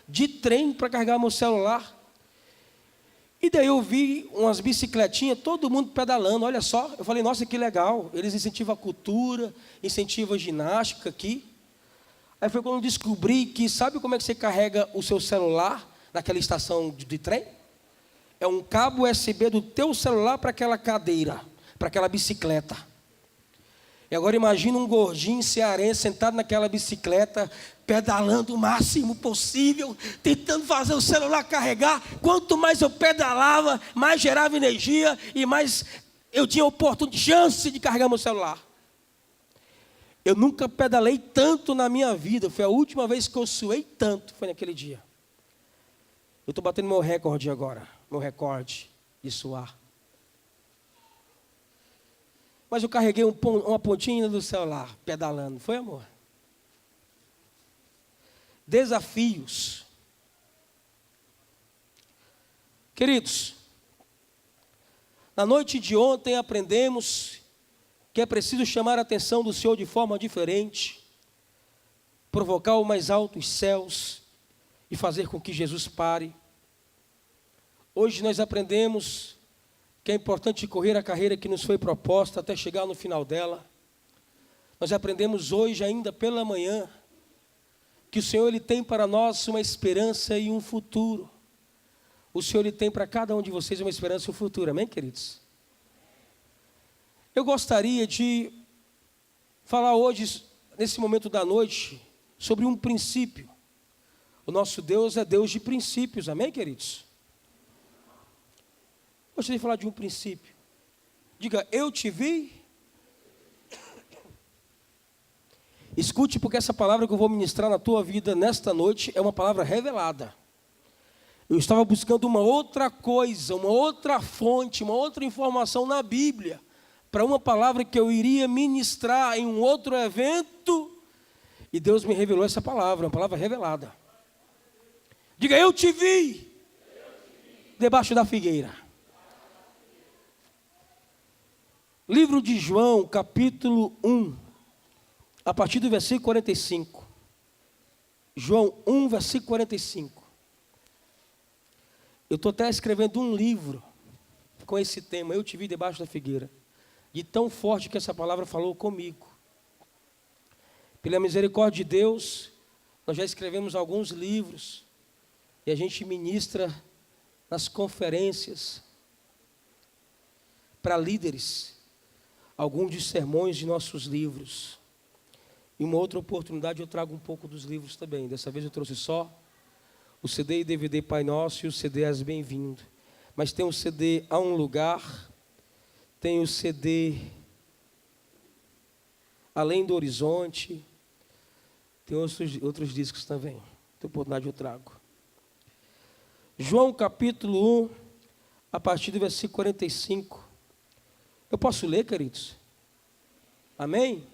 de trem para carregar meu celular. E daí eu vi umas bicicletinhas, todo mundo pedalando, olha só. Eu falei, nossa, que legal. Eles incentivam a cultura, incentivam a ginástica aqui. Aí foi quando eu descobri que, sabe como é que você carrega o seu celular naquela estação de trem? É um cabo USB do teu celular para aquela cadeira, para aquela bicicleta. E agora imagina um gordinho cearense sentado naquela bicicleta, pedalando o máximo possível, tentando fazer o celular carregar. Quanto mais eu pedalava, mais gerava energia e mais eu tinha chance de carregar meu celular. Eu nunca pedalei tanto na minha vida. Foi a última vez que eu suei tanto, foi naquele dia. Eu estou batendo meu recorde agora, meu recorde de suar. Mas eu carreguei uma pontinha do celular, pedalando. Foi, amor? Desafios. Queridos, na noite de ontem aprendemos que é preciso chamar a atenção do Senhor de forma diferente, provocar o mais alto os céus e fazer com que Jesus pare. Hoje nós aprendemos que é importante correr a carreira que nos foi proposta até chegar no final dela. Nós aprendemos hoje ainda pela manhã que o Senhor Ele tem para nós uma esperança e um futuro. O Senhor Ele tem para cada um de vocês uma esperança e um futuro, amém, queridos? Eu gostaria de falar hoje, nesse momento da noite, sobre um princípio. O nosso Deus é Deus de princípios, amém, queridos? Gostaria de falar de um princípio. Diga, eu te vi. Escute, porque essa palavra que eu vou ministrar na tua vida nesta noite é uma palavra revelada. Eu estava buscando uma outra coisa, uma outra fonte, uma outra informação na Bíblia, para uma palavra que eu iria ministrar em um outro evento, e Deus me revelou essa palavra, uma palavra revelada. Diga, eu te vi debaixo da figueira. Livro de João, capítulo 1, a partir do versículo 45. João 1, versículo 45. Eu estou até escrevendo um livro com esse tema, eu te vi debaixo da figueira. De tão forte que essa palavra falou comigo. Pela misericórdia de Deus, nós já escrevemos alguns livros. E a gente ministra nas conferências para líderes alguns dos sermões de nossos livros. E uma outra oportunidade eu trago um pouco dos livros também. Dessa vez eu trouxe só o CD e DVD Pai Nosso e o CD És Bem-vindo. Mas tem o CD Há um Lugar, tem o CD Além do Horizonte, tem outros discos também. Tem oportunidade eu trago. João capítulo 1, a partir do versículo 45. Eu posso ler, queridos? Amém?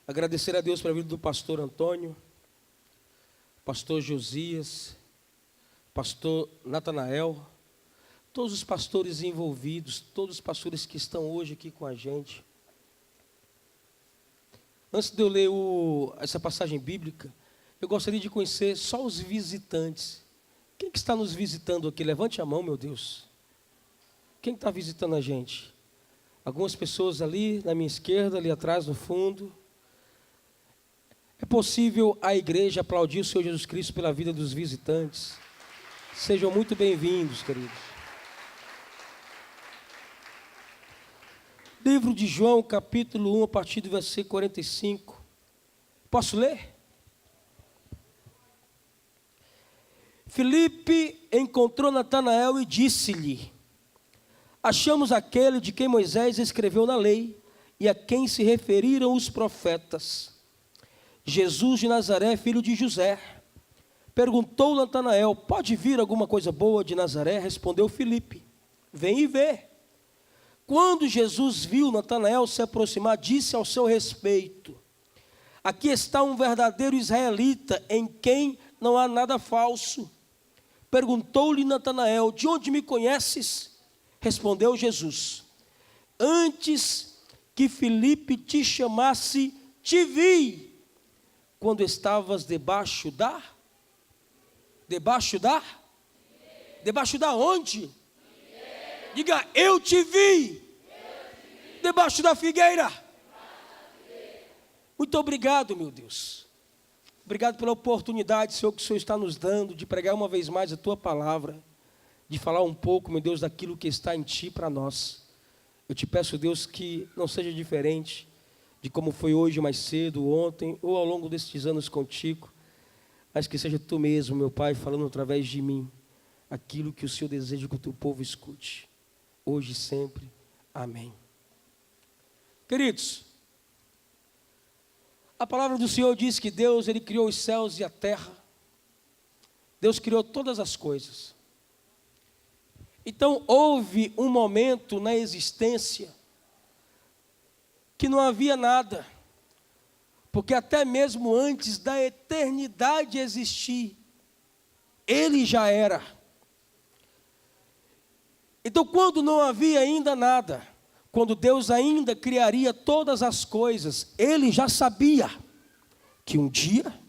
Agradecer a Deus pela vida do pastor Antônio, pastor Josias, pastor Natanael, todos os pastores envolvidos, todos os pastores que estão hoje aqui com a gente. Antes de eu ler essa passagem bíblica, eu gostaria de conhecer só os visitantes. Quem que está nos visitando aqui? Levante a mão, meu Deus. Quem está visitando a gente? Algumas pessoas ali na minha esquerda, ali atrás no fundo. É possível a igreja aplaudir o Senhor Jesus Cristo pela vida dos visitantes? Sejam muito bem-vindos, queridos. Livro de João, capítulo 1, a partir do versículo 45. Posso ler? Filipe encontrou Natanael e disse-lhe: achamos aquele de quem Moisés escreveu na lei e a quem se referiram os profetas, Jesus de Nazaré, filho de José. Perguntou Natanael: pode vir alguma coisa boa de Nazaré? Respondeu Filipe: vem e vê. Quando Jesus viu Natanael se aproximar, disse ao seu respeito: aqui está um verdadeiro israelita, em quem não há nada falso. Perguntou-lhe Natanael: de onde me conheces? Respondeu Jesus: antes que Filipe te chamasse, te vi, quando estavas debaixo da onde? Diga, eu te vi. Debaixo da figueira. Muito obrigado, meu Deus. Obrigado pela oportunidade, Senhor, que o Senhor está nos dando de pregar uma vez mais a Tua palavra, de falar um pouco, meu Deus, daquilo que está em Ti para nós. Eu te peço, Deus, que não seja diferente de como foi hoje mais cedo, ontem, ou ao longo destes anos contigo, mas que seja Tu mesmo, meu Pai, falando através de mim, aquilo que o Senhor deseja que o Teu povo escute, hoje e sempre. Amém. Queridos, a palavra do Senhor diz que Deus, Ele criou os céus e a terra. Deus criou todas as coisas. Então, houve um momento na existência que não havia nada. Porque até mesmo antes da eternidade existir, Ele já era. Então, quando não havia ainda nada, quando Deus ainda criaria todas as coisas, Ele já sabia que um dia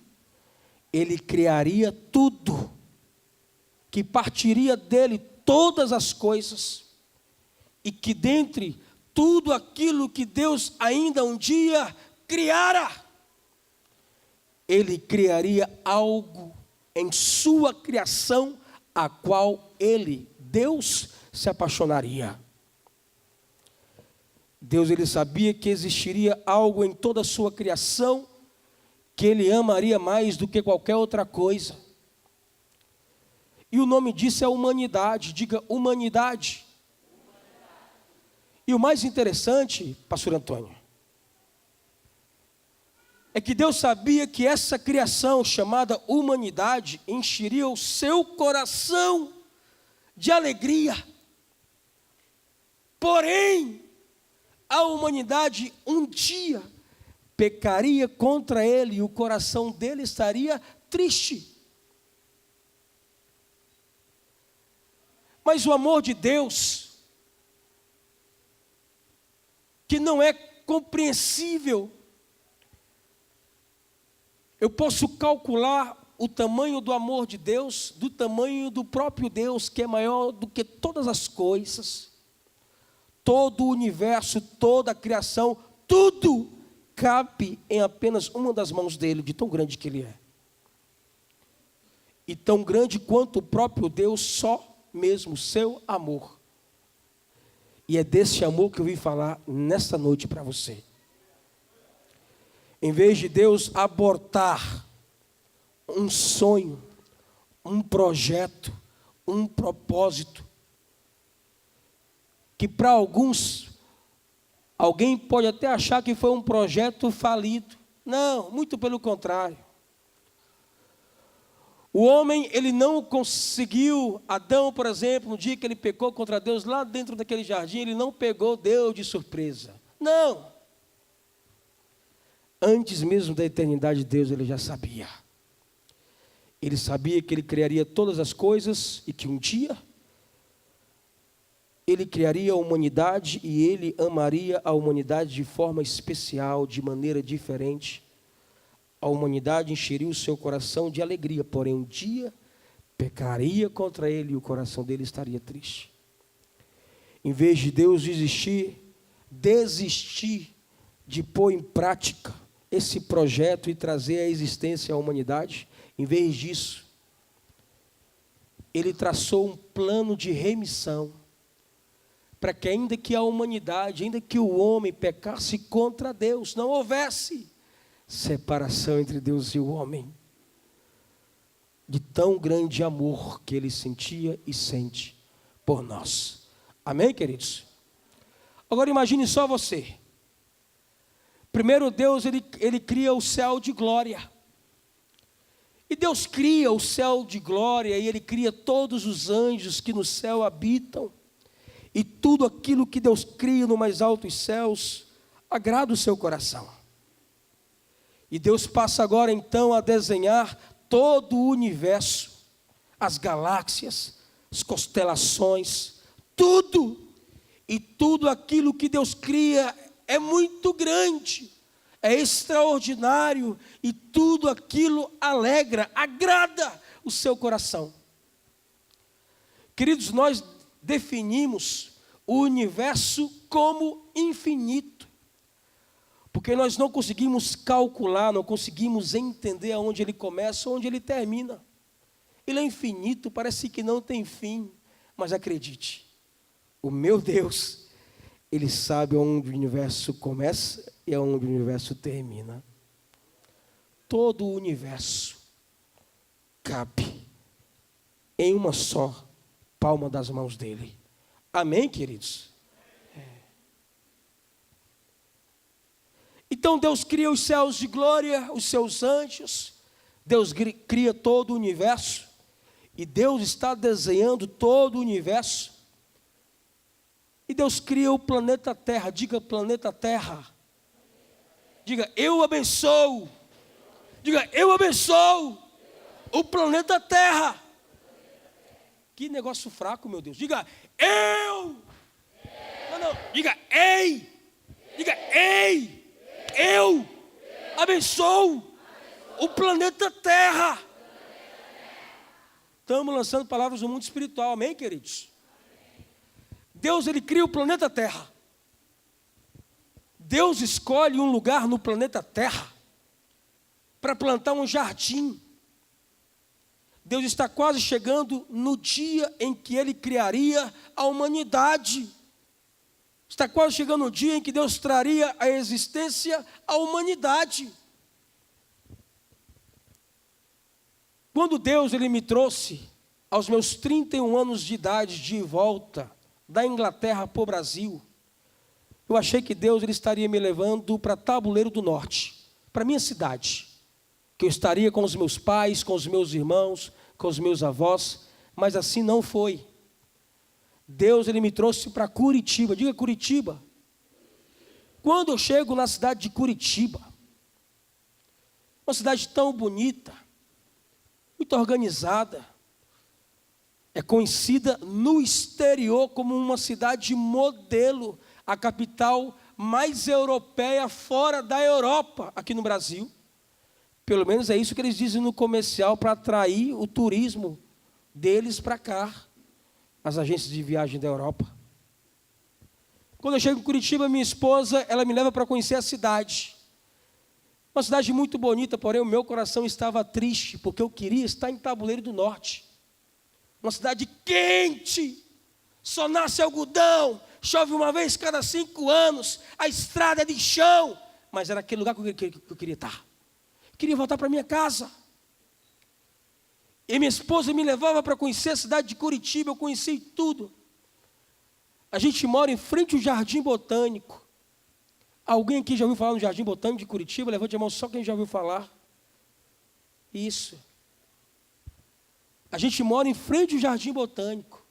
Ele criaria tudo, que partiria dele todas as coisas, e que dentre tudo aquilo que Deus ainda um dia criara, Ele criaria algo em sua criação, a qual Ele, Deus, se apaixonaria. Deus, Ele sabia que existiria algo em toda a sua criação que Ele amaria mais do que qualquer outra coisa. E o nome disso é humanidade. Diga, humanidade. E o mais interessante, pastor Antônio, é que Deus sabia que essa criação chamada humanidade encheria o seu coração de alegria. Porém, a humanidade um dia pecaria contra Ele e o coração dele estaria triste. Mas o amor de Deus, que não é compreensível, eu posso calcular o tamanho do amor de Deus, do tamanho do próprio Deus, que é maior do que todas as coisas. Todo o universo, toda a criação, tudo cabe em apenas uma das mãos dele, de tão grande que ele é. E tão grande quanto o próprio Deus, só mesmo seu amor. E é desse amor que eu vim falar nesta noite para você. Em vez de Deus abortar um sonho, um projeto, um propósito, que para alguns, alguém pode até achar que foi um projeto falido. Não, muito pelo contrário. O homem, ele não conseguiu, Adão, por exemplo, no dia que ele pecou contra Deus, lá dentro daquele jardim, ele não pegou Deus de surpresa. Não. Antes mesmo da eternidade de Deus, ele já sabia. Ele sabia que ele criaria todas as coisas e que um dia Ele criaria a humanidade e Ele amaria a humanidade de forma especial, de maneira diferente. A humanidade encheria o seu coração de alegria, porém um dia pecaria contra Ele e o coração dele estaria triste. Em vez de Deus desistir de pôr em prática esse projeto e trazer à existência a humanidade, em vez disso, Ele traçou um plano de remissão, para que ainda que a humanidade, ainda que o homem pecasse contra Deus, não houvesse separação entre Deus e o homem, de tão grande amor que Ele sentia e sente por nós. Amém, queridos? Agora imagine só você. Primeiro Deus, ele cria o céu de glória. E Deus cria o céu de glória e Ele cria todos os anjos que no céu habitam. E tudo aquilo que Deus cria no mais altos céus agrada o seu coração. E Deus passa agora então a desenhar todo o universo, as galáxias, as constelações, tudo. E tudo aquilo que Deus cria é muito grande, é extraordinário, e tudo aquilo alegra, agrada o seu coração. Queridos, nós definimos o universo como infinito, porque nós não conseguimos calcular, não conseguimos entender aonde ele começa, onde ele termina. Ele é infinito, parece que não tem fim, mas acredite, o meu Deus, Ele sabe onde o universo começa e onde o universo termina. Todo o universo cabe em uma só palma das mãos dEle. Amém, queridos? Então Deus cria os céus de glória, os seus anjos, Deus cria todo o universo, e Deus está desenhando todo o universo. E Deus cria o planeta Terra. Diga planeta Terra. Diga, eu abençoo. Diga, eu abençoo o planeta Terra. Que negócio fraco, meu Deus. Diga, eu. Não. Diga, ei. Diga, ei. Eu abençoo o planeta Terra. Estamos lançando palavras do mundo espiritual. Amém, queridos? Deus, Ele cria o planeta Terra. Deus escolhe um lugar no planeta Terra para plantar um jardim. Deus está quase chegando no dia em que Ele criaria a humanidade. Está quase chegando o dia em que Deus traria a existência à humanidade. Quando Deus Ele me trouxe aos meus 31 anos de idade de volta da Inglaterra para o Brasil, eu achei que Deus Ele estaria me levando para Tabuleiro do Norte, para minha cidade, que eu estaria com os meus pais, com os meus irmãos, com os meus avós, mas assim não foi. Deus Ele me trouxe para Curitiba. Diga Curitiba. Quando eu chego na cidade de Curitiba, uma cidade tão bonita, muito organizada, é conhecida no exterior como uma cidade modelo, a capital mais europeia fora da Europa, aqui no Brasil. Pelo menos é isso que eles dizem no comercial, para atrair o turismo deles para cá, as agências de viagem da Europa. Quando eu chego em Curitiba, minha esposa, ela me leva para conhecer a cidade. Uma cidade muito bonita, porém o meu coração estava triste, porque eu queria estar em Tabuleiro do Norte. Uma cidade quente, só nasce algodão, chove uma vez cada 5 anos, a estrada é de chão, mas era aquele lugar que eu queria estar. Eu queria voltar para minha casa. E minha esposa me levava para conhecer a cidade de Curitiba, eu conheci tudo. A gente mora em frente ao Jardim Botânico. Alguém aqui já ouviu falar no Jardim Botânico de Curitiba? Levante a mão só quem já ouviu falar. Isso. A gente mora em frente ao Jardim Botânico.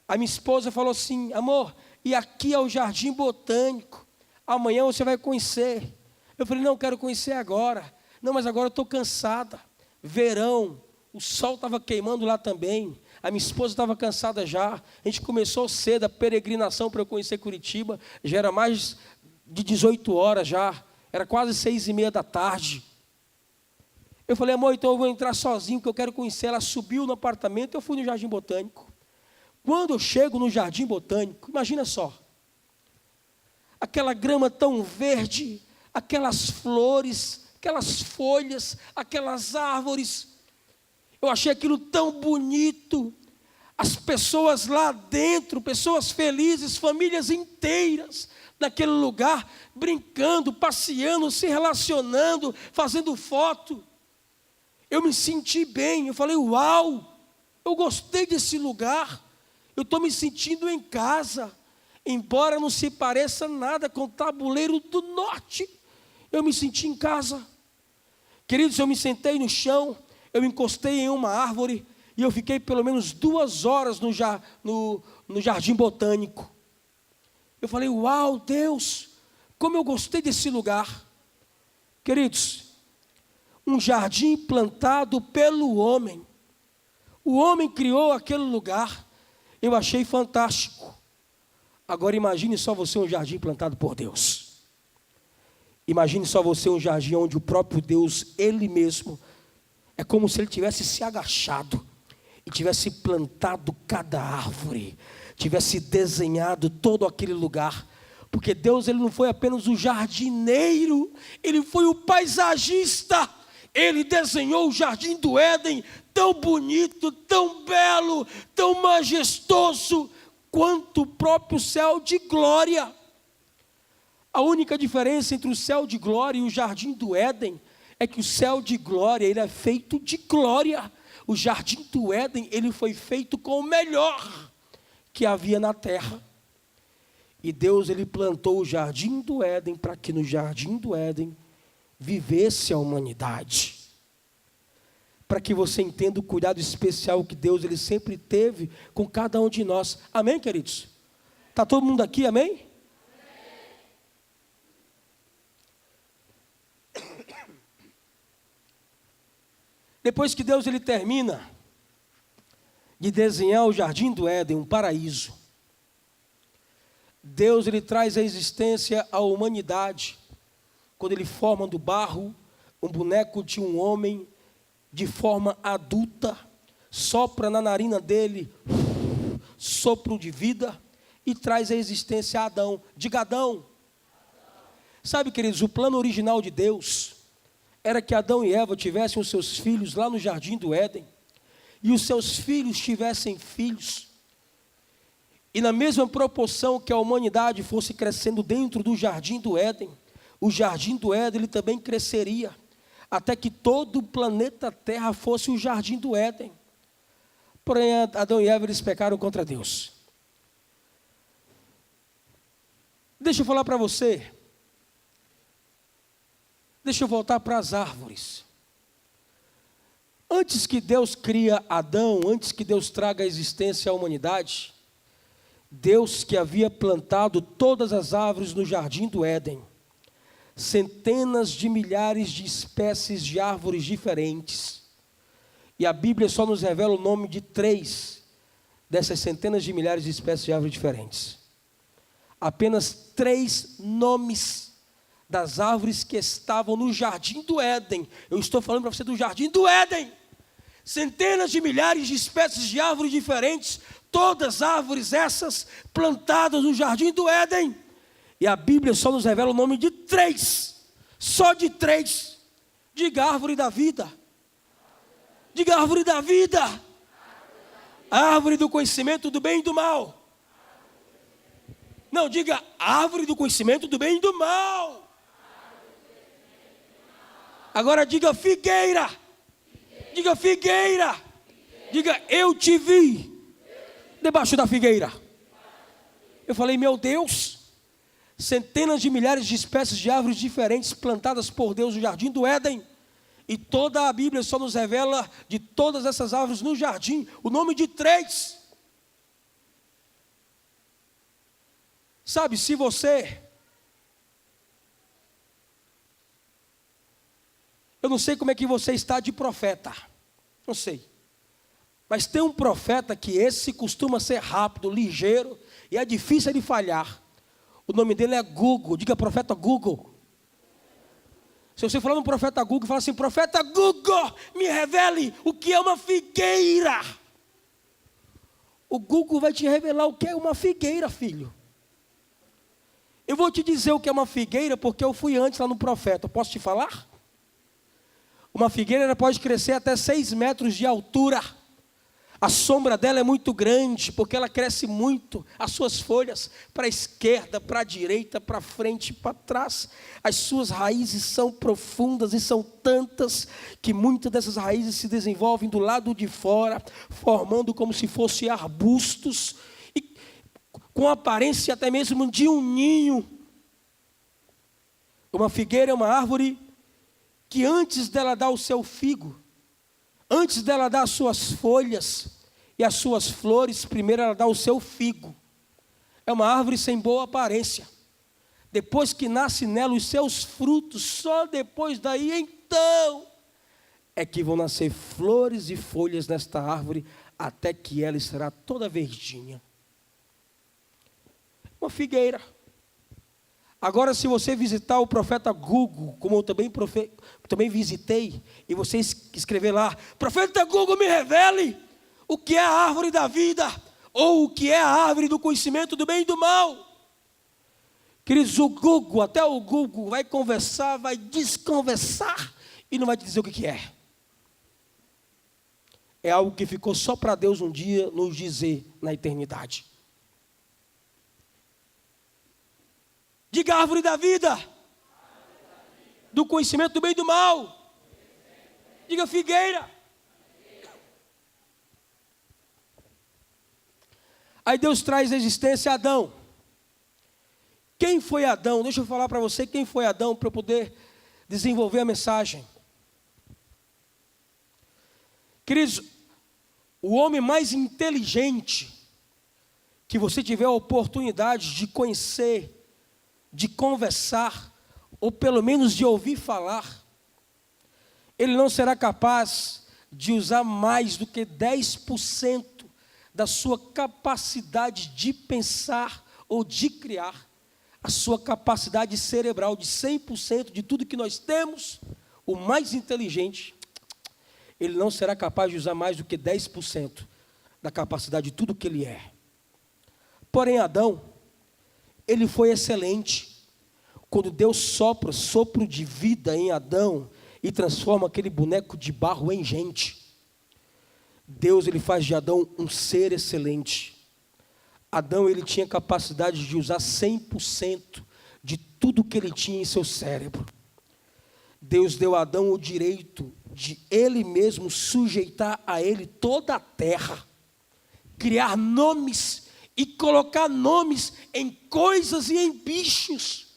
A minha esposa falou assim, amor, e aqui é o Jardim Botânico. Amanhã você vai conhecer. Eu falei, não, quero conhecer agora. Não, mas agora eu estou cansada. Verão, o sol estava queimando lá também. A minha esposa estava cansada já. A gente começou cedo a peregrinação para eu conhecer Curitiba. Já era mais de 18 horas já. Era quase 6:30 da tarde. Eu falei, amor, então eu vou entrar sozinho, que eu quero conhecer. Ela subiu no apartamento, eu fui no Jardim Botânico. Quando eu chego no Jardim Botânico, imagina só. Aquela grama tão verde, aquelas flores, aquelas folhas, aquelas árvores. Eu achei aquilo tão bonito. As pessoas lá dentro, pessoas felizes, famílias inteiras, naquele lugar, brincando, passeando, se relacionando, fazendo foto. Eu me senti bem, eu falei, uau, eu gostei desse lugar, eu estou me sentindo em casa, embora não se pareça nada com o Tabuleiro do Norte, eu me senti em casa. Queridos, eu me sentei no chão, eu me encostei em uma árvore, e eu fiquei pelo menos 2 horas no Jardim Botânico. Eu falei, uau, Deus, como eu gostei desse lugar. Queridos, um jardim plantado pelo homem. O homem criou aquele lugar. Eu achei fantástico. Agora imagine só você um jardim plantado por Deus. Imagine só você um jardim onde o próprio Deus, Ele mesmo, é como se Ele tivesse se agachado e tivesse plantado cada árvore, tivesse desenhado todo aquele lugar. Porque Deus, Ele não foi apenas o jardineiro, Ele foi o paisagista. Ele desenhou o jardim do Éden, tão bonito, tão belo, tão majestoso, quanto o próprio céu de glória. A única diferença entre o céu de glória e o jardim do Éden é que o céu de glória, ele é feito de glória. O jardim do Éden, ele foi feito com o melhor que havia na terra. E Deus, ele plantou o jardim do Éden para que no jardim do Éden vivesse a humanidade. Para que você entenda o cuidado especial que Deus, ele sempre teve com cada um de nós. Amém, queridos? Está todo mundo aqui, amém? Depois que Deus, ele termina de desenhar o jardim do Éden, um paraíso, Deus, ele traz a existência à humanidade, quando ele forma do barro um boneco de um homem de forma adulta, sopra na narina dele sopro de vida e traz a existência a Adão. Diga Adão. Sabe, queridos, o plano original de Deus era que Adão e Eva tivessem os seus filhos lá no jardim do Éden, e os seus filhos tivessem filhos, e na mesma proporção que a humanidade fosse crescendo dentro do jardim do Éden, o jardim do Éden ele também cresceria, até que todo o planeta Terra fosse o jardim do Éden. Porém, Adão e Eva, eles pecaram contra Deus. Deixa eu falar para você, deixa eu voltar para as árvores. Antes que Deus cria Adão, antes que Deus traga a existência à humanidade, Deus que havia plantado todas as árvores no jardim do Éden, centenas de milhares de espécies de árvores diferentes, e a Bíblia só nos revela o nome de 3 dessas centenas de milhares de espécies de árvores diferentes. Apenas 3 nomes das árvores que estavam no jardim do Éden. Eu estou falando para você do jardim do Éden. Centenas de milhares de espécies de árvores diferentes, todas árvores essas plantadas no jardim do Éden. E a Bíblia só nos revela o nome de 3, só de 3. Diga árvore da vida. Diga árvore da vida. Árvore do conhecimento do bem e do mal. Não, diga árvore do conhecimento do bem e do mal. Agora diga figueira. Diga figueira. Diga eu te vi debaixo da figueira. Eu falei, meu Deus, centenas de milhares de espécies de árvores diferentes plantadas por Deus no jardim do Éden. E toda a Bíblia só nos revela de todas essas árvores no jardim o nome de 3. Sabe, se você... Eu não sei como é que você está de profeta. Não sei. Mas tem um profeta que esse costuma ser rápido, ligeiro, e é difícil de falhar. O nome dele é Google. Diga profeta Google. Se você falar no profeta Google, fala assim, profeta Google, me revele o que é uma figueira. O Google vai te revelar o que é uma figueira, filho. Eu vou te dizer o que é uma figueira, porque eu fui antes lá no profeta. Posso te falar? Uma figueira ela pode crescer até 6 metros de altura. A sombra dela é muito grande, porque ela cresce muito, as suas folhas, para a esquerda, para a direita, para frente, para trás. As suas raízes são profundas e são tantas, que muitas dessas raízes se desenvolvem do lado de fora, formando como se fossem arbustos, e com aparência até mesmo de um ninho. Uma figueira é uma árvore que antes dela dar o seu figo, antes dela dar as suas folhas e as suas flores, primeiro ela dá o seu figo. É uma árvore sem boa aparência. Depois que nasce nela os seus frutos, só depois daí então é que vão nascer flores e folhas nesta árvore, até que ela estará toda verdinha. Uma figueira. Agora, se você visitar o profeta Google, como eu também visitei, e você escrever lá, profeta Google, me revele o que é a árvore da vida, ou o que é a árvore do conhecimento do bem e do mal. Queridos, até o Google vai conversar, vai desconversar, e não vai te dizer o que é. É algo que ficou só para Deus um dia nos dizer na eternidade. Diga árvore da vida, do conhecimento do bem e do mal. Diga figueira. Aí Deus traz à existência Adão. Quem foi Adão? Deixa eu falar para você quem foi Adão para eu poder desenvolver a mensagem. Queridos, o homem mais inteligente que você tiver a oportunidade de conhecer, de conversar, ou pelo menos de ouvir falar, ele não será capaz de usar mais do que 10% da sua capacidade de pensar ou de criar, a sua capacidade cerebral de 100% de tudo que nós temos, o mais inteligente, ele não será capaz de usar mais do que 10% da capacidade de tudo que ele é. Porém, Adão, ele foi excelente. Quando Deus sopra sopro de vida em Adão e transforma aquele boneco de barro em gente, Deus ele faz de Adão um ser excelente. Adão ele tinha capacidade de usar 100% de tudo que ele tinha em seu cérebro. Deus deu a Adão o direito de ele mesmo sujeitar a ele toda a terra, criar nomes e colocar nomes em coisas e em bichos.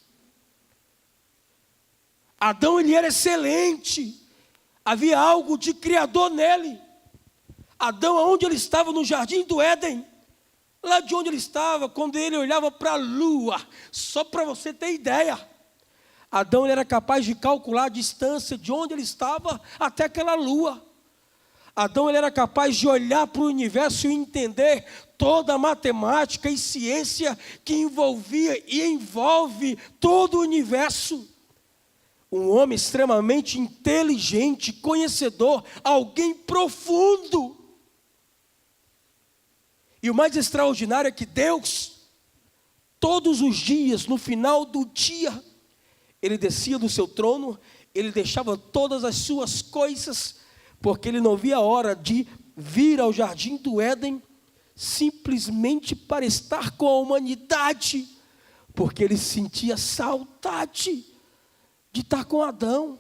Adão ele era excelente, havia algo de criador nele. Adão, onde ele estava no jardim do Éden, lá de onde ele estava, quando ele olhava para a lua, só para você ter ideia, Adão ele era capaz de calcular a distância de onde ele estava até aquela lua. Adão ele era capaz de olhar para o universo e entender toda a matemática e ciência que envolvia e envolve todo o universo. Um homem extremamente inteligente, conhecedor, alguém profundo. E o mais extraordinário é que Deus, todos os dias, no final do dia, ele descia do seu trono, ele deixava todas as suas coisas, porque ele não via a hora de vir ao jardim do Éden, simplesmente para estar com a humanidade, porque ele sentia saudade de estar com Adão,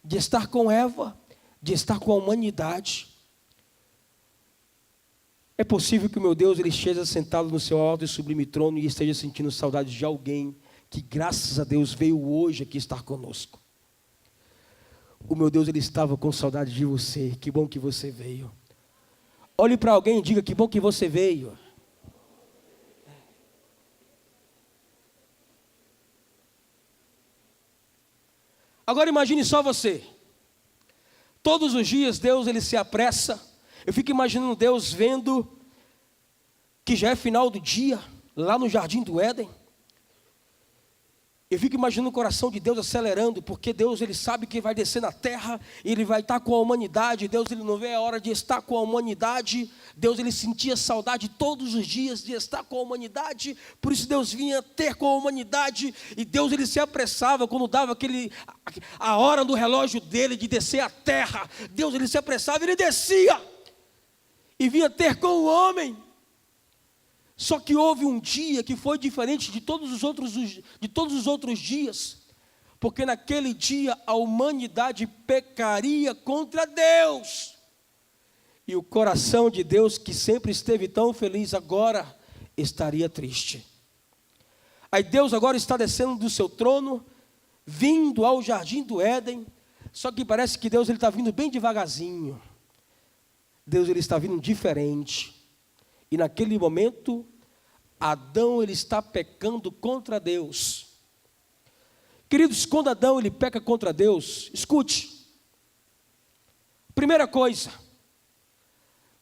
de estar com Eva, de estar com a humanidade. É possível que o meu Deus ele esteja sentado no seu alto e sublime trono e esteja sentindo saudade de alguém que, graças a Deus, veio hoje aqui estar conosco. O meu Deus ele estava com saudade de você. Que bom que você veio. Olhe para alguém e diga: que bom que você veio. Agora imagine só você. Todos os dias Deus ele se apressa. Eu fico imaginando Deus vendo que já é final do dia, lá no jardim do Éden. Eu fico imaginando o coração de Deus acelerando, porque Deus ele sabe que vai descer na terra, e ele vai estar com a humanidade. Deus ele não vê a hora de estar com a humanidade. Deus ele sentia saudade todos os dias de estar com a humanidade, por isso Deus vinha ter com a humanidade, e Deus ele se apressava quando dava a hora do relógio dele de descer à terra. Deus ele se apressava, ele descia, e vinha ter com o homem. Só que houve um dia que foi diferente de todos os outros dias, porque naquele dia a humanidade pecaria contra Deus, e o coração de Deus, que sempre esteve tão feliz, agora estaria triste. Aí Deus agora está descendo do seu trono, vindo ao jardim do Éden, só que parece que Deus ele está vindo bem devagarzinho. Deus ele está vindo diferente. E naquele momento, Adão ele está pecando contra Deus. Queridos, quando Adão ele peca contra Deus, escute. Primeira coisa,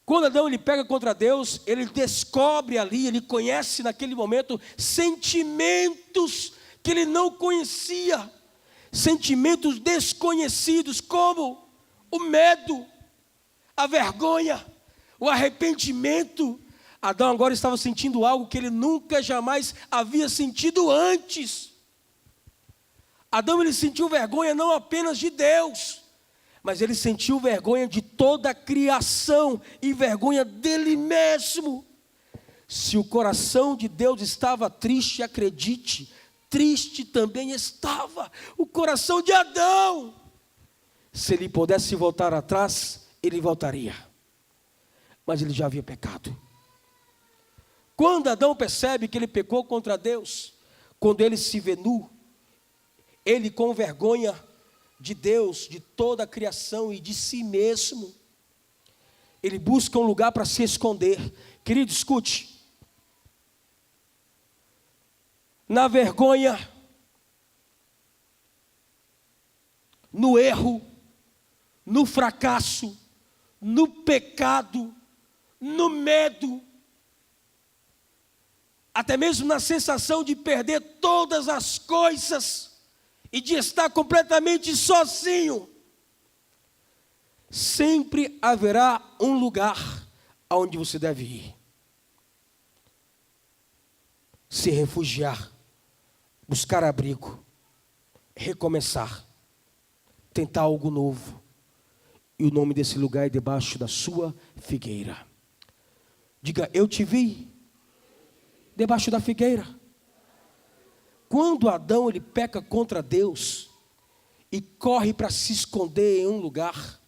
Quando Adão ele pega contra Deus, ele descobre ali, ele conhece naquele momento sentimentos que ele não conhecia, sentimentos desconhecidos, como o medo, a vergonha, o arrependimento. Adão agora estava sentindo algo que ele nunca jamais havia sentido antes. Adão ele sentiu vergonha não apenas de Deus, mas ele sentiu vergonha de toda a criação e vergonha dele mesmo. Se o coração de Deus estava triste, acredite, triste também estava o coração de Adão. Se ele pudesse voltar atrás, ele voltaria, mas ele já havia pecado. Quando Adão percebe que ele pecou contra Deus, quando ele se vê nu, ele com vergonha de Deus, de toda a criação e de si mesmo, ele busca um lugar para se esconder. Querido, escute, na vergonha, no erro, no fracasso, no pecado, no medo, até mesmo na sensação de perder todas as coisas e de estar completamente sozinho, sempre haverá um lugar aonde você deve ir, se refugiar, buscar abrigo, recomeçar, tentar algo novo. E o nome desse lugar é debaixo da sua figueira. Diga, eu te vi debaixo da figueira. Quando Adão ele peca contra Deus e corre para se esconder em um lugar,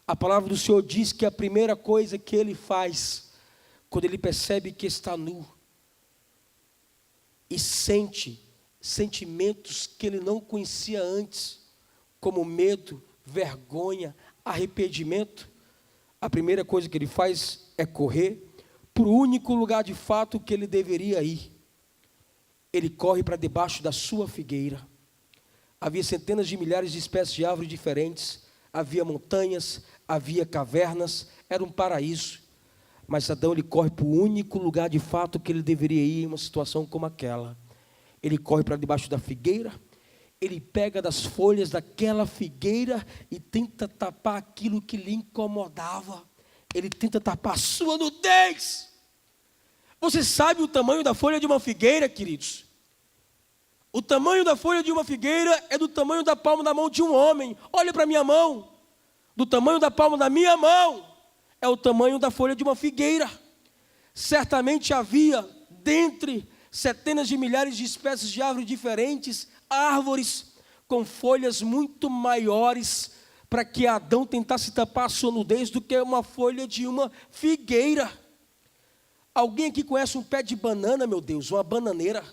a palavra do Senhor diz que a primeira coisa que ele faz, quando ele percebe que está nu e sente sentimentos que ele não conhecia antes, como medo, vergonha, arrependimento, a primeira coisa que ele faz é correr para o único lugar de fato que ele deveria ir. Ele corre para debaixo da sua figueira. Havia centenas de milhares de espécies de árvores diferentes, havia montanhas, havia cavernas, era um paraíso. Mas Adão ele corre para o único lugar de fato que ele deveria ir em uma situação como aquela. Ele corre para debaixo da figueira, ele pega das folhas daquela figueira e tenta tapar aquilo que lhe incomodava. Ele tenta tapar a sua nudez. Você sabe o tamanho da folha de uma figueira, queridos? O tamanho da folha de uma figueira é do tamanho da palma da mão de um homem. Olha para a minha mão. Do tamanho da palma da minha mão é o tamanho da folha de uma figueira. Certamente havia, dentre centenas de milhares de espécies de árvores diferentes, árvores com folhas muito maiores para que Adão tentasse tapar a sua nudez do que uma folha de uma figueira. Alguém aqui conhece um pé de banana, meu Deus, uma bananeira?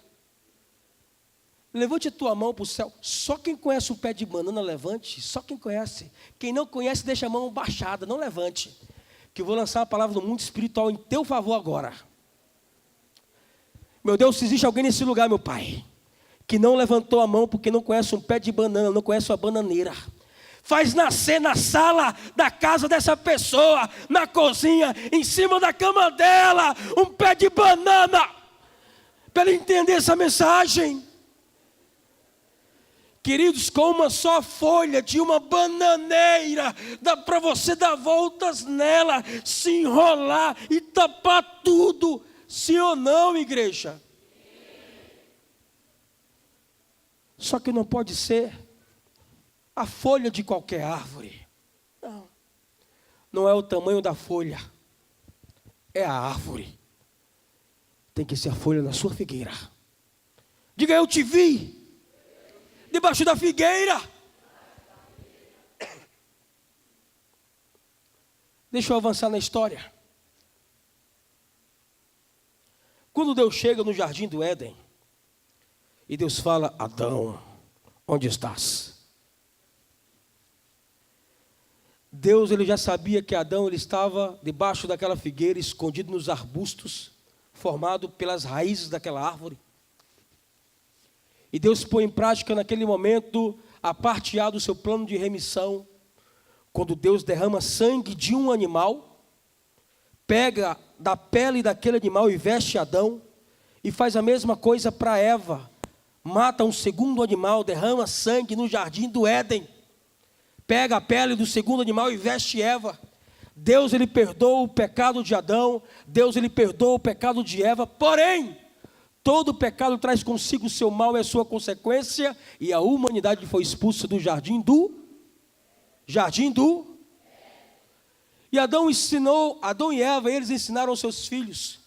Levante a tua mão para o céu. Só quem conhece um pé de banana, levante. Só quem conhece. Quem não conhece, deixa a mão baixada, não levante. Que eu vou lançar a palavra do mundo espiritual em teu favor agora. Meu Deus, se existe alguém nesse lugar, meu Pai, que não levantou a mão porque não conhece um pé de banana, não conhece uma bananeira, faz nascer na sala da casa dessa pessoa, na cozinha, em cima da cama dela, um pé de banana, para ele entender essa mensagem. Queridos, com uma só folha de uma bananeira, dá para você dar voltas nela, se enrolar e tapar tudo. Sim ou não, igreja? Só que não pode ser a folha de qualquer árvore. Não. Não é o tamanho da folha, é a árvore. Tem que ser a folha da sua figueira. Diga, eu te vi debaixo da figueira. Deixa eu avançar na história. Quando Deus chega no jardim do Éden, e Deus fala, Adão, onde estás? Deus ele já sabia que Adão ele estava debaixo daquela figueira, escondido nos arbustos, formado pelas raízes daquela árvore. E Deus põe em prática naquele momento a parte A do seu plano de remissão, quando Deus derrama sangue de um animal, pega da pele daquele animal e veste Adão, e faz a mesma coisa para Eva. Mata um segundo animal, derrama sangue no jardim do Éden, pega a pele do segundo animal e veste Eva. Deus, ele perdoa o pecado de Adão, Deus, ele perdoa o pecado de Eva, porém, todo pecado traz consigo o seu mal e a sua consequência, e a humanidade foi expulsa do jardim e Adão e Eva, eles ensinaram aos seus filhos.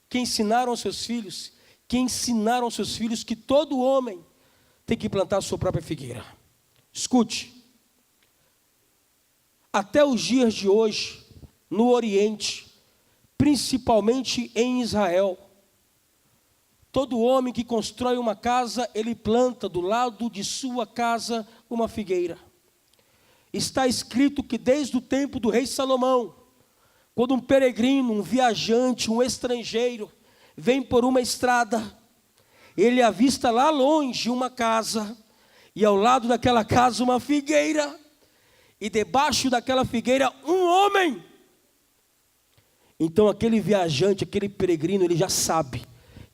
Que ensinaram aos seus filhos? Que ensinaram aos seus filhos que todo homem tem que plantar a sua própria figueira. Escute. Até os dias de hoje, no Oriente, principalmente em Israel, todo homem que constrói uma casa, ele planta do lado de sua casa uma figueira. Está escrito que desde o tempo do rei Salomão, quando um peregrino, um viajante, um estrangeiro, vem por uma estrada, ele avista lá longe uma casa, e ao lado daquela casa uma figueira, e debaixo daquela figueira um homem. Então aquele viajante, aquele peregrino, ele já sabe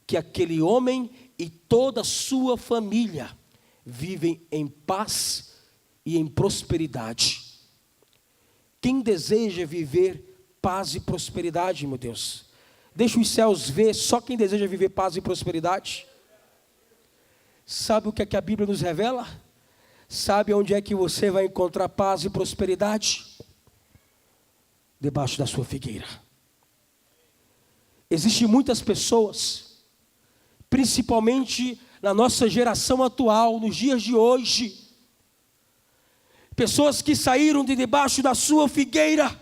que aquele homem e toda a sua família vivem em paz e em prosperidade. Quem deseja viver paz e prosperidade, meu Deus? Deixa os céus ver, só quem deseja viver paz e prosperidade. Sabe o que é que a Bíblia nos revela? Sabe onde é que você vai encontrar paz e prosperidade? Debaixo da sua figueira. Existem muitas pessoas, principalmente na nossa geração atual, nos dias de hoje, pessoas que saíram de debaixo da sua figueira,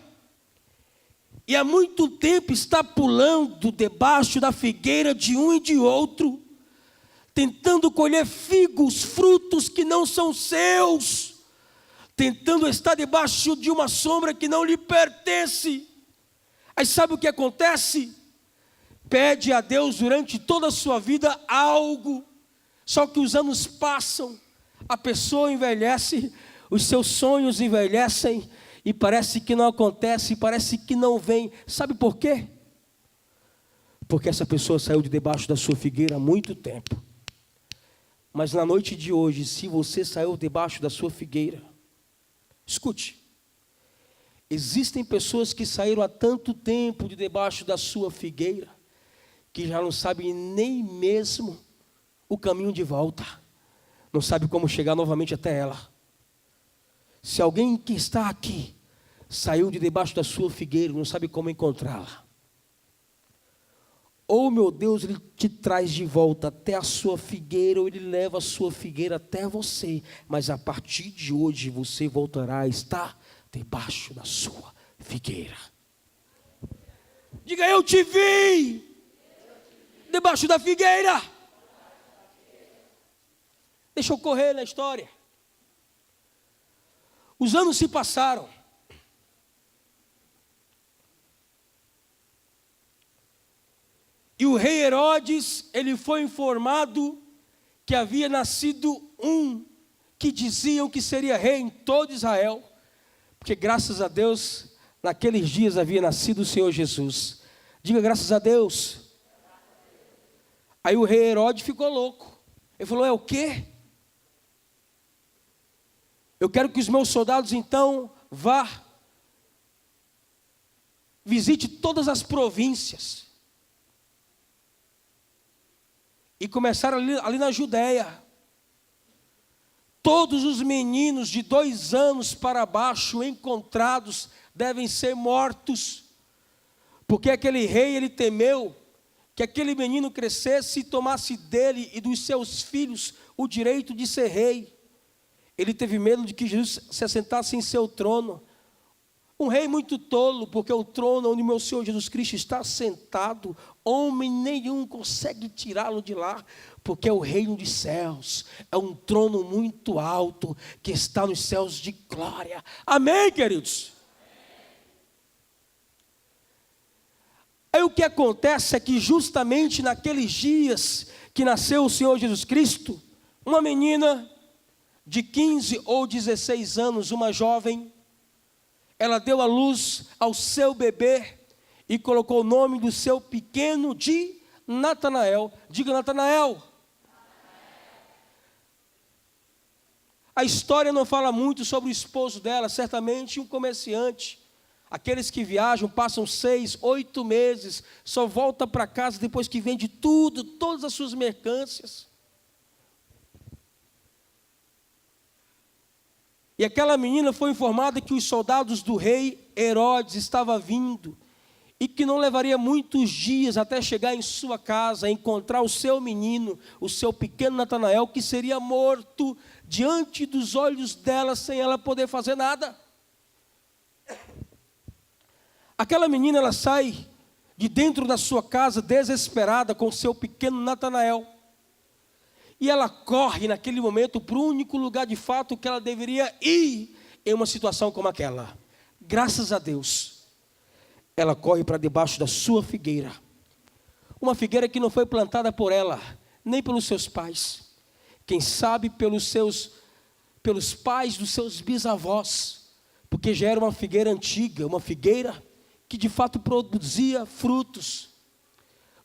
e há muito tempo está pulando debaixo da figueira de um e de outro, tentando colher figos, frutos que não são seus, tentando estar debaixo de uma sombra que não lhe pertence. Aí sabe o que acontece? Pede a Deus durante toda a sua vida algo, só que os anos passam, a pessoa envelhece, os seus sonhos envelhecem, e parece que não acontece, parece que não vem. Sabe por quê? Porque essa pessoa saiu de debaixo da sua figueira há muito tempo. Mas na noite de hoje, se você saiu debaixo da sua figueira, escute, existem pessoas que saíram há tanto tempo de debaixo da sua figueira, que já não sabem nem mesmo o caminho de volta, não sabe como chegar novamente até ela. Se alguém que está aqui saiu de debaixo da sua figueira, não sabe como encontrá-la, ou meu Deus, Ele te traz de volta até a sua figueira, ou Ele leva a sua figueira até você, mas a partir de hoje você voltará a estar debaixo da sua figueira. Diga: eu te vi debaixo da figueira. Deixa eu correr na história. Os anos se passaram. E o rei Herodes, ele foi informado que havia nascido um que diziam que seria rei em todo Israel, porque graças a Deus, naqueles dias havia nascido o Senhor Jesus. Diga: graças a Deus. Aí o rei Herodes ficou louco. Ele falou: é o quê? Eu quero que os meus soldados então visite todas as províncias. E começaram ali na Judéia. Todos os meninos de 2 anos para baixo encontrados devem ser mortos. Porque aquele rei, ele temeu que aquele menino crescesse e tomasse dele e dos seus filhos o direito de ser rei. Ele teve medo de que Jesus se assentasse em seu trono. Um rei muito tolo, porque o trono onde meu Senhor Jesus Cristo está sentado, homem nenhum consegue tirá-lo de lá, porque é o reino dos céus, é um trono muito alto, que está nos céus de glória. Amém, queridos? Aí o que acontece é que justamente naqueles dias que nasceu o Senhor Jesus Cristo, uma menina de 15 ou 16 anos, uma jovem, ela deu à luz ao seu bebê, e colocou o nome do seu pequeno de Natanael. Diga Natanael. A história não fala muito sobre o esposo dela, certamente um comerciante. Aqueles que viajam, passam 6, 8 meses, só volta para casa depois que vende tudo, todas as suas mercâncias. E aquela menina foi informada que os soldados do rei Herodes estavam vindo, e que não levaria muitos dias até chegar em sua casa, encontrar o seu menino, o seu pequeno Natanael, que seria morto diante dos olhos dela, sem ela poder fazer nada. Aquela menina, ela sai de dentro da sua casa desesperada com o seu pequeno Natanael. E ela corre naquele momento para o único lugar de fato que ela deveria ir em uma situação como aquela. Graças a Deus, ela corre para debaixo da sua figueira. Uma figueira que não foi plantada por ela, nem pelos seus pais. Quem sabe pelos pais dos seus bisavós. Porque já era uma figueira antiga, uma figueira que de fato produzia frutos.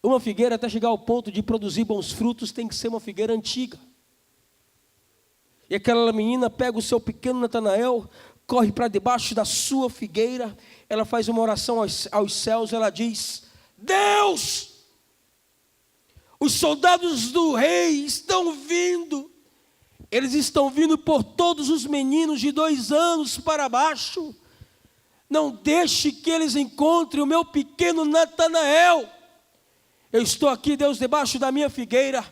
Uma figueira, até chegar ao ponto de produzir bons frutos, tem que ser uma figueira antiga. E aquela menina pega o seu pequeno Natanael, corre para debaixo da sua figueira, ela faz uma oração aos céus, ela diz: Deus, os soldados do rei estão vindo, eles estão vindo por todos os meninos de 2 anos para baixo, não deixe que eles encontrem o meu pequeno Natanael. Eu estou aqui, Deus, debaixo da minha figueira,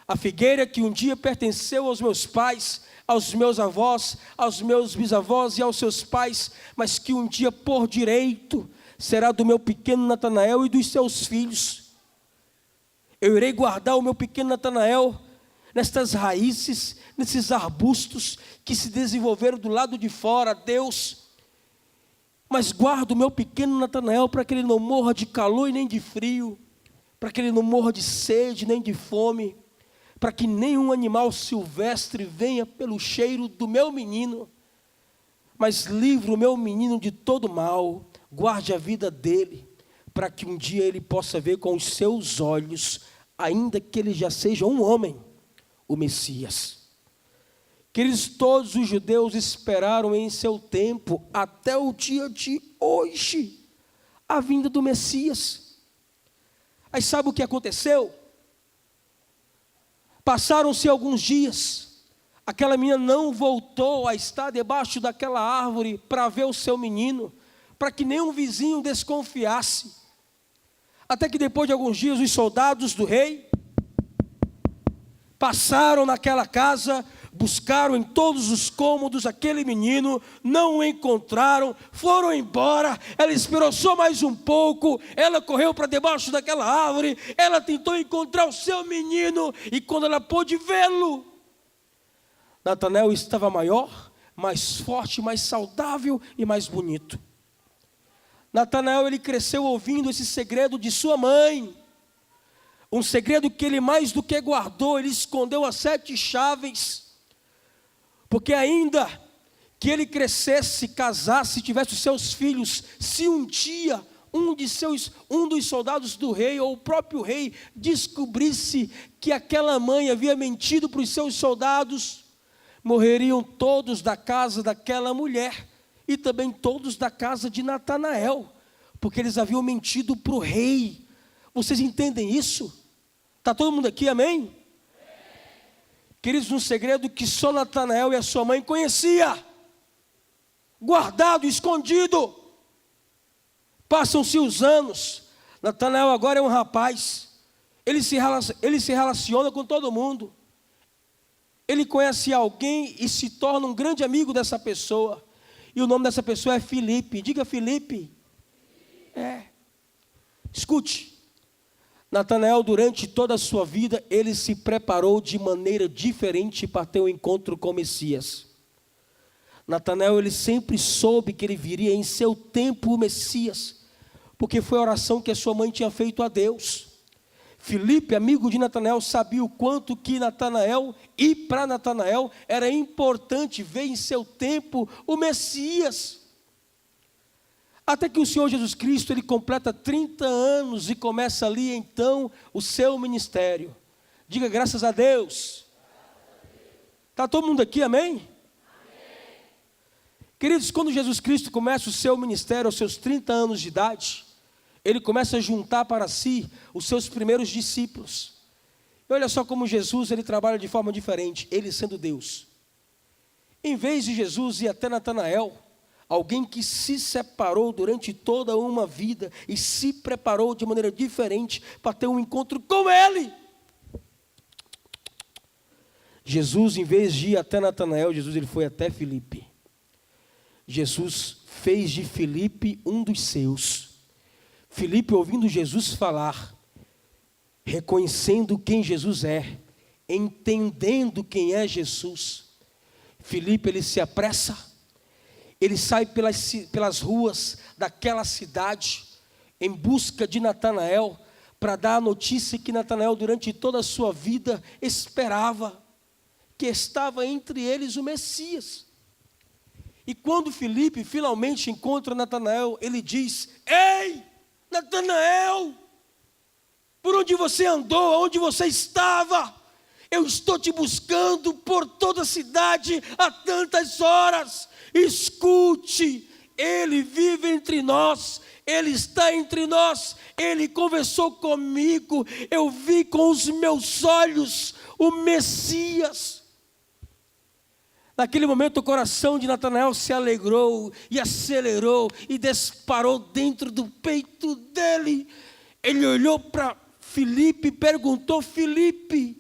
a figueira que um dia pertenceu aos meus pais, aos meus avós, aos meus bisavós e aos seus pais, mas que um dia por direito será do meu pequeno Natanael e dos seus filhos. Eu irei guardar o meu pequeno Natanael nestas raízes, nesses arbustos que se desenvolveram do lado de fora, Deus. Mas guardo o meu pequeno Natanael para que ele não morra de calor e nem de frio, para que ele não morra de sede nem de fome, para que nenhum animal silvestre venha pelo cheiro do meu menino, mas livre o meu menino de todo mal, guarde a vida dele, para que um dia ele possa ver com os seus olhos, ainda que ele já seja um homem, o Messias. Queridos, todos os judeus esperaram em seu tempo, até o dia de hoje, a vinda do Messias. Aí sabe o que aconteceu? Passaram-se alguns dias, aquela menina não voltou a estar debaixo daquela árvore para ver o seu menino, para que nenhum vizinho desconfiasse. Até que depois de alguns dias, os soldados do rei passaram naquela casa, buscaram em todos os cômodos aquele menino, não o encontraram, foram embora. Ela esperou só mais um pouco, ela correu para debaixo daquela árvore, ela tentou encontrar o seu menino, e quando ela pôde vê-lo, Natanael estava maior, mais forte, mais saudável e mais bonito. Natanael, ele cresceu ouvindo esse segredo de sua mãe, um segredo que ele mais do que guardou, ele escondeu as 7 chaves, porque ainda que ele crescesse, casasse, tivesse os seus filhos, se um dia um dos soldados do rei, ou o próprio rei, descobrisse que aquela mãe havia mentido para os seus soldados, morreriam todos da casa daquela mulher, e também todos da casa de Natanael, porque eles haviam mentido para o rei. Vocês entendem isso? Está todo mundo aqui, amém? Queridos, um segredo que só Natanael e a sua mãe conhecia, guardado, escondido. Passam-se os anos, Natanael agora é um rapaz, ele se relaciona com todo mundo, ele conhece alguém e se torna um grande amigo dessa pessoa, e o nome dessa pessoa é Filipe. Diga Filipe. Escute, Natanael, durante toda a sua vida, ele se preparou de maneira diferente para ter um encontro com o Messias. Natanael, ele sempre soube que ele viria em seu tempo o Messias, porque foi a oração que a sua mãe tinha feito a Deus. Filipe, amigo de Natanael, sabia o quanto que Natanael, e para Natanael, era importante ver em seu tempo o Messias. Até que o Senhor Jesus Cristo, ele completa 30 anos e começa ali então o seu ministério. Diga graças a Deus. Está todo mundo aqui, amém? Amém? Queridos, quando Jesus Cristo começa o seu ministério aos seus 30 anos de idade, ele começa a juntar para si os seus primeiros discípulos. E olha só como Jesus, ele trabalha de forma diferente, ele sendo Deus. Em vez de Jesus ir até Natanael, alguém que se separou durante toda uma vida e se preparou de maneira diferente para ter um encontro com ele. Jesus, em vez de ir até Natanael, Jesus ele foi até Filipe. Jesus fez de Filipe um dos seus. Filipe, ouvindo Jesus falar, reconhecendo quem Jesus é, entendendo quem é Jesus, Filipe, ele se apressa, ele sai pelas ruas daquela cidade, em busca de Natanael, para dar a notícia que Natanael, durante toda a sua vida, esperava, que estava entre eles o Messias. E quando Filipe finalmente encontra Natanael, ele diz: ei, Natanael, por onde você andou, aonde você estava? Eu estou te buscando por toda a cidade há tantas horas. Escute, ele vive entre nós, ele está entre nós, ele conversou comigo, eu vi com os meus olhos o Messias. Naquele momento o coração de Natanael se alegrou e acelerou e disparou dentro do peito dele. Ele olhou para Filipe e perguntou: Filipe,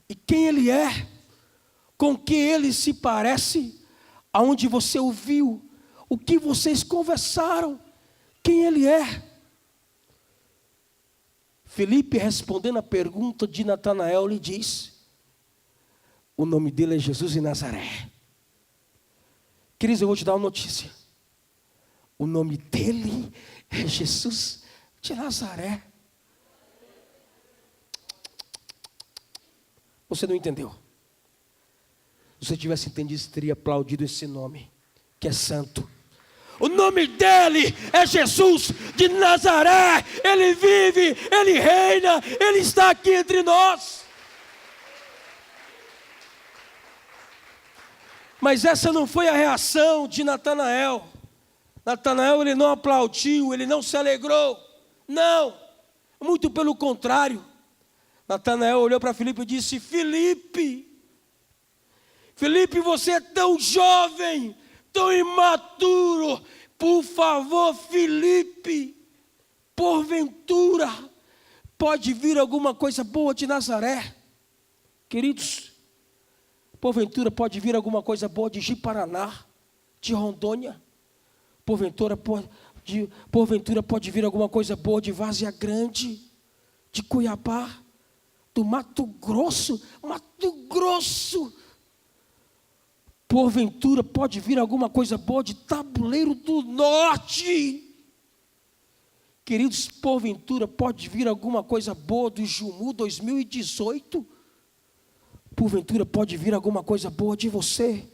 e quem ele é? Com que ele se parece? Aonde você o viu? O que vocês conversaram? Quem ele é? Filipe, respondendo a pergunta de Natanael, lhe diz: o nome dele é Jesus de Nazaré. Queridos, eu vou te dar uma notícia. O nome dele é Jesus de Nazaré. Você não entendeu? Se você tivesse entendido, você teria aplaudido esse nome, que é santo. O nome dele é Jesus de Nazaré. Ele vive, ele reina, ele está aqui entre nós. Mas essa não foi a reação de Natanael. Natanael, ele não aplaudiu, ele não se alegrou. Não, muito pelo contrário. Natanael olhou para Filipe e disse: Filipe, você é tão jovem, tão imaturo. Por favor, Filipe, porventura, pode vir alguma coisa boa de Nazaré? Queridos, porventura pode vir alguma coisa boa de Ji-Paraná, de Rondônia? Porventura pode vir alguma coisa boa de Várzea Grande, de Cuiabá, do Mato Grosso? Porventura pode vir alguma coisa boa de Tabuleiro do Norte? Queridos, porventura pode vir alguma coisa boa do Jumu 2018? Porventura pode vir alguma coisa boa de você?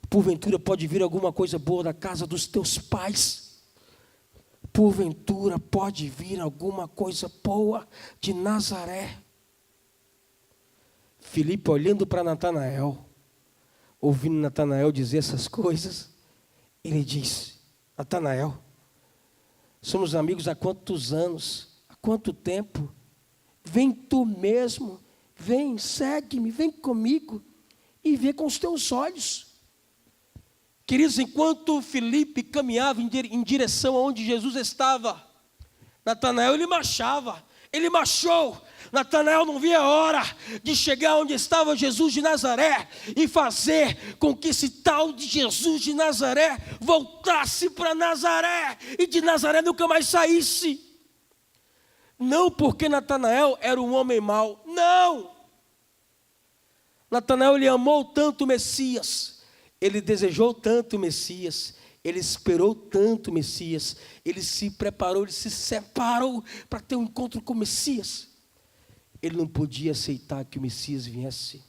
Porventura pode vir alguma coisa boa da casa dos teus pais? Porventura pode vir alguma coisa boa de Nazaré? Filipe, olhando para Natanael, ouvindo Natanael dizer essas coisas, ele diz: Natanael, somos amigos há quantos anos? Há quanto tempo? Vem tu mesmo, vem, segue-me, vem comigo e vê com os teus olhos. Queridos, enquanto Filipe caminhava em direção aonde Jesus estava, Natanael, ele marchava, ele marchou. Natanael não via a hora de chegar onde estava Jesus de Nazaré e fazer com que esse tal de Jesus de Nazaré voltasse para Nazaré e de Nazaré nunca mais saísse. Não porque Natanael era um homem mau, não. Natanael, ele amou tanto o Messias, ele desejou tanto o Messias, ele esperou tanto o Messias, ele se preparou, ele se separou para ter um encontro com o Messias. Ele não podia aceitar que o Messias viesse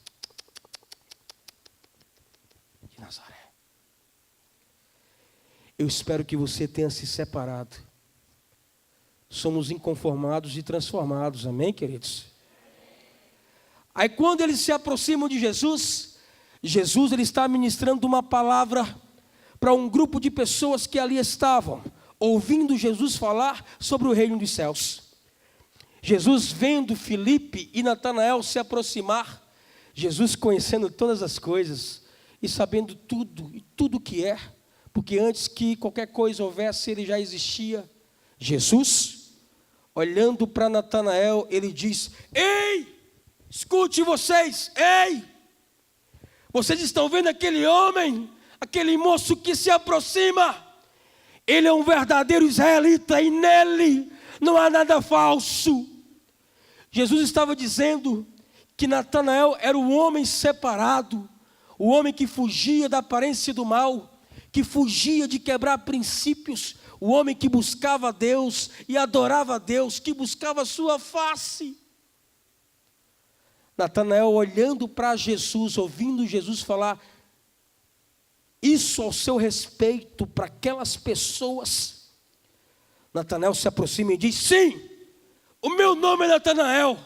de Nazaré. Eu espero que você tenha se separado. Somos inconformados e transformados, amém, queridos? Aí quando eles se aproximam de Jesus, ele está ministrando uma palavra para um grupo de pessoas que ali estavam, ouvindo Jesus falar sobre o reino dos céus. Jesus vendo Filipe e Natanael se aproximar, Jesus conhecendo todas as coisas e sabendo tudo que é, porque antes que qualquer coisa houvesse, ele já existia. Jesus, olhando para Natanael, ele diz: ei, escute vocês, ei, vocês estão vendo aquele homem, aquele moço que se aproxima? Ele é um verdadeiro israelita e nele não há nada falso. Jesus estava dizendo que Natanael era o homem separado, o homem que fugia da aparência do mal, que fugia de quebrar princípios, o homem que buscava a Deus e adorava a Deus, que buscava a sua face. Natanael olhando para Jesus, ouvindo Jesus falar isso ao seu respeito para aquelas pessoas, Natanael se aproxima e diz: sim, o meu nome é Natanael,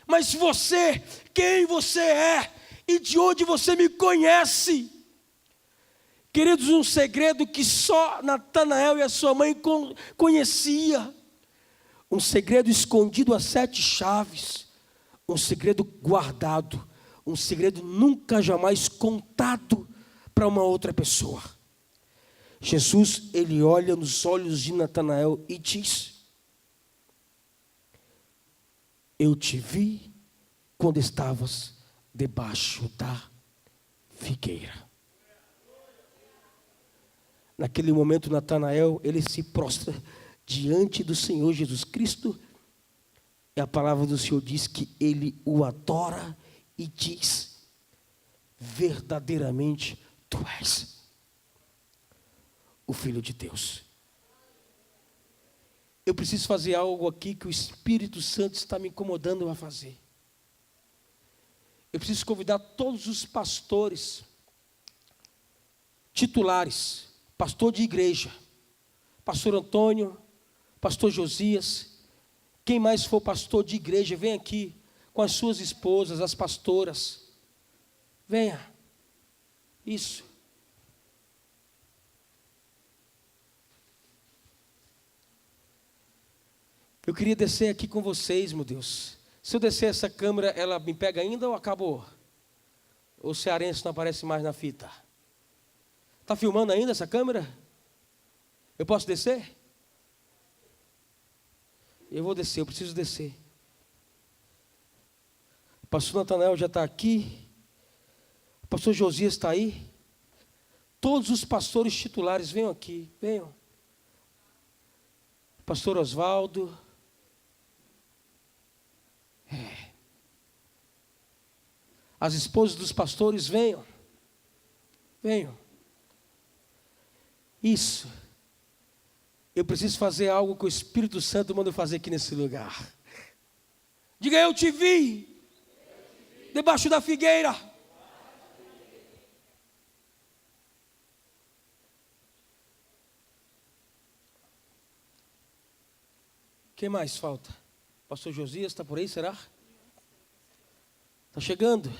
mas você, quem você é e de onde você me conhece? Queridos, um segredo que só Natanael e a sua mãe conhecia, um segredo escondido a 7 chaves, um segredo guardado, um segredo nunca jamais contado para uma outra pessoa. Jesus, ele olha nos olhos de Natanael e diz: eu te vi quando estavas debaixo da figueira. Naquele momento, Natanael, ele se prostra diante do Senhor Jesus Cristo, e a palavra do Senhor diz que ele o adora e diz: verdadeiramente tu és o Filho de Deus. Eu preciso fazer algo aqui que o Espírito Santo está me incomodando a fazer. Eu preciso convidar todos os pastores titulares, pastor de igreja, pastor Antônio, pastor Josias, quem mais for pastor de igreja, vem aqui com as suas esposas, as pastoras. Venha. Isso. Eu queria descer aqui com vocês, meu Deus. Se eu descer essa câmera, ela me pega ainda ou acabou? O cearense não aparece mais na fita. Está filmando ainda essa câmera? Eu posso descer? Eu vou descer, eu preciso descer. O pastor Natanael já está aqui. O pastor Josias está aí. Todos os pastores titulares, venham aqui, venham. Pastor Oswaldo. As esposas dos pastores, venham. Venham. Isso. Eu preciso fazer algo que o Espírito Santo manda fazer aqui nesse lugar. Diga: eu te vi debaixo da figueira. Quem mais falta? Pastor Josias está por aí, será? Está chegando.